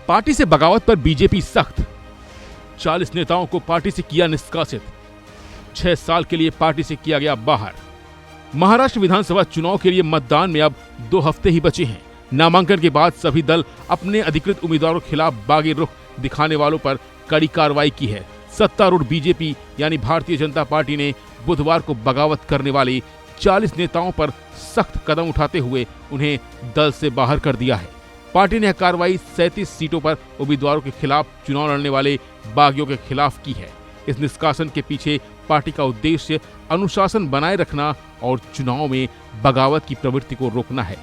Party से बगावत पर बीजेपी सख्त, 40 नेताओं को पार्टी से किया निष्कासित, 6 साल के लिए पार्टी से किया गया बाहर। महाराष्ट्र विधानसभा चुनाव के लिए मतदान में अब 2 हफ्ते ही बचे हैं। नामांकन के बाद सभी दल अपने अधिकृत उम्मीदवारों के खिलाफ बागी रुख दिखाने वालों पर कड़ी कार्रवाई की है। सत्तारूढ़ बीजेपी यानी भारतीय जनता पार्टी ने बुधवार को बगावत करने वाले 40 नेताओं पर सख्त कदम उठाते हुए उन्हें दल से बाहर कर दिया है। पार्टी ने यह कार्रवाई 37 सीटों पर उम्मीदवारों के खिलाफ चुनाव लड़ने वाले बागियों के खिलाफ की है। इस निष्कासन के पीछे पार्टी का उद्देश्य अनुशासन बनाए रखना और चुनाव में बगावत की प्रवृत्ति को रोकना है।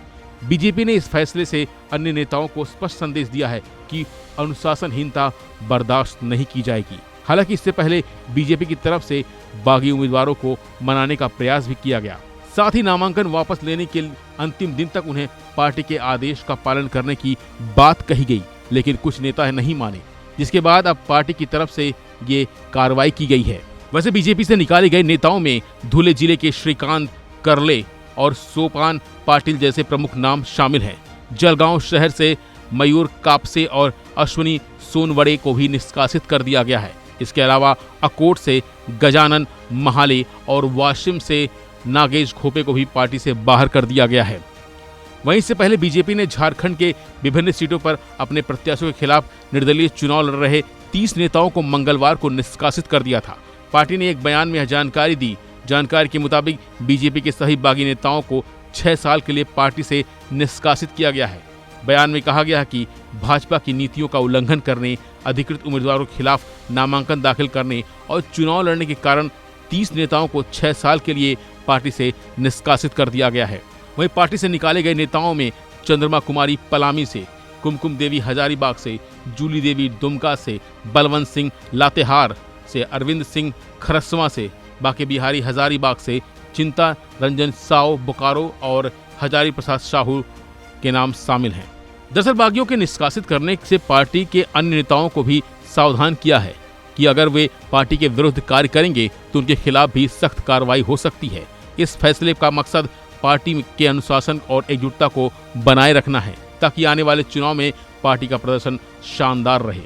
बीजेपी ने इस फैसले से अन्य नेताओं को स्पष्ट संदेश दिया है कि अनुशासनहीनता बर्दाश्त नहीं की जाएगी। हालांकि इससे पहले बीजेपी की तरफ से बागी उम्मीदवारों को मनाने का प्रयास भी किया गया। साथ ही नामांकन वापस लेने के अंतिम दिन तक उन्हें पार्टी के आदेश का पालन करने की बात कही गई, लेकिन कुछ नेता नहीं माने, जिसके बाद अब पार्टी की तरफ से ये कार्रवाई की गई है। वैसे बीजेपी से निकाले गए नेताओं में धुले जिले के श्रीकांत करले और सोपान पाटिल जैसे प्रमुख नाम शामिल हैं। जलगांव शहर से मयूर कापसे और अश्विनी सोनवड़े को भी निष्कासित कर दिया गया है। इसके अलावा अकोट से गजानन महाले और वाशिम से नागेश खोपे को भी पार्टी से बाहर कर दिया गया है। वहीं इससे पहले बीजेपी ने झारखंड के विभिन्न सीटों पर अपने प्रत्याशियों के खिलाफ निर्दलीय चुनाव लड़ रहे 30 नेताओं को मंगलवार को निष्कासित कर दिया था। पार्टी ने एक बयान में यह जानकारी दी। जानकारी के मुताबिक बीजेपी के सभी बागी नेताओं को 6 साल के लिए पार्टी से निष्कासित किया गया है। बयान में कहा गया है कि भाजपा की नीतियों का उल्लंघन करने, अधिकृत उम्मीदवारों के खिलाफ नामांकन दाखिल करने और चुनाव लड़ने के कारण 30 नेताओं को 6 साल के लिए पार्टी से निष्कासित कर दिया गया है। वहीं पार्टी से निकाले गए नेताओं में चंद्रमा कुमारी पलामी से, कुमकुम देवी हजारीबाग से, जूली देवी दुमका से, बलवंत सिंह लातेहार से, अरविंद सिंह खरसवां से, बाके बिहारी हजारीबाग से, चिंता रंजन साव बोकारो और हजारी प्रसाद साहू के नाम शामिल हैं। दरअसल बागियों के निष्कासित करने से पार्टी के अन्य नेताओं को भी सावधान किया है कि अगर वे पार्टी के विरुद्ध कार्य करेंगे तो उनके खिलाफ भी सख्त कार्रवाई हो सकती है। इस फैसले का मकसद पार्टी के अनुशासन और एकजुटता को बनाए रखना है ताकि आने वाले चुनाव में पार्टी का प्रदर्शन शानदार रहे।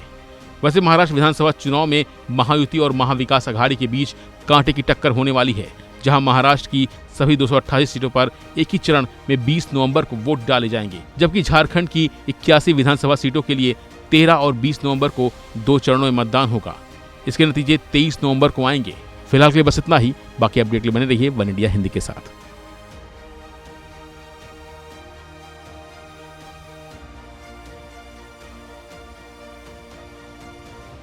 वैसे महाराष्ट्र विधानसभा चुनाव में महायुति और महाविकास अघाड़ी के बीच कांटे की टक्कर होने वाली है, जहां महाराष्ट्र की सभी 228 सीटों पर एक ही चरण में 20 नवंबर को वोट डाले जाएंगे, जबकि झारखंड की 81 विधानसभा सीटों के लिए 13 और 20 नवंबर को 2 चरणों में मतदान होगा। इसके नतीजे 23 नवंबर को आएंगे। फिलहाल के लिए बस इतना ही। बाकी अपडेट के लिए बने रहिए वन इंडिया हिंदी के साथ।